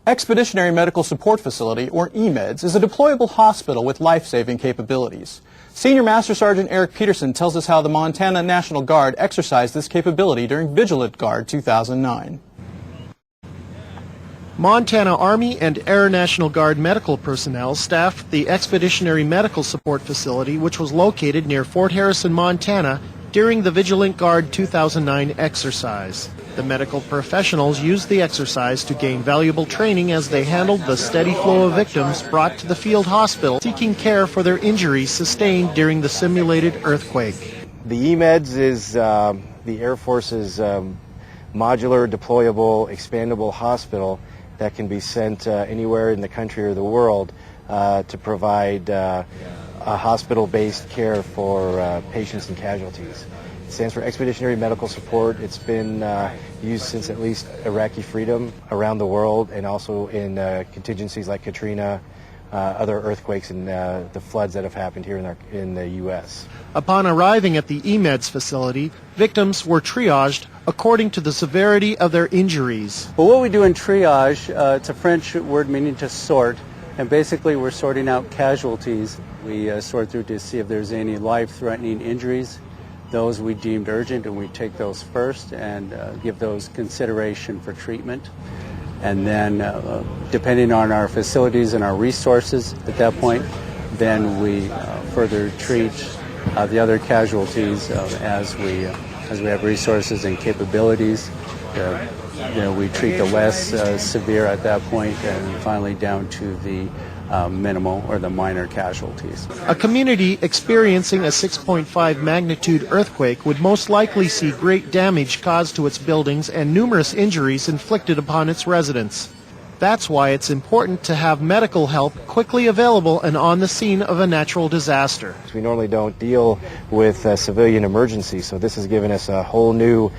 Expeditionary Medical Support Facility, or EMEDS, is a deployable hospital with life-saving capabilities. Senior Master Sergeant Eric Peterson tells us how the Montana National Guard exercised this capability during Vigilant Guard 2009. Montana Army and Air National Guard medical personnel staffed the Expeditionary Medical Support Facility, which was located near Fort Harrison, Montana, during the Vigilant Guard 2009 exercise. The medical professionals used the exercise to gain valuable training as they handled the steady flow of victims brought to the field hospital seeking care for their injuries sustained during the simulated earthquake. The EMEDS is the Air Force's modular, deployable, expandable hospital that can be sent anywhere in the country or the world to provide a hospital-based care for patients and casualties. It stands for Expeditionary Medical Support. It's been used since at least Iraqi freedom around the world, and also in contingencies like Katrina, other earthquakes, and the floods that have happened here in the U.S. Upon arriving at the EMEDS facility, victims were triaged according to the severity of their injuries. Well, what we do in triage, it's a French word meaning to sort, and basically we're sorting out casualties. We sort through to see if there's any life-threatening injuries. Those we deemed urgent, and we take those first and give those consideration for treatment. And then, depending on our facilities and our resources at that point, then we further treat the other casualties as we have resources and capabilities. We treat the less severe at that point, and finally down to the minimal or the minor casualties. A community experiencing a 6.5 magnitude earthquake would most likely see great damage caused to its buildings and numerous injuries inflicted upon its residents. That's why it's important to have medical help quickly available and on the scene of a natural disaster. We normally don't deal with civilian emergencies, so this has given us a whole new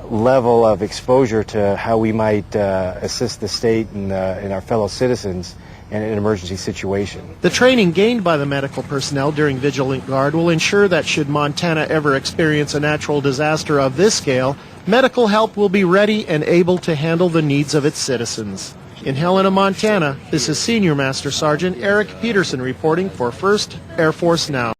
level of exposure to how we might assist the state and our fellow citizens in an emergency situation. The training gained by the medical personnel during Vigilant Guard will ensure that should Montana ever experience a natural disaster of this scale, medical help will be ready and able to handle the needs of its citizens. In Helena, Montana, this is Senior Master Sergeant Eric Peterson reporting for 1st Air Force Now.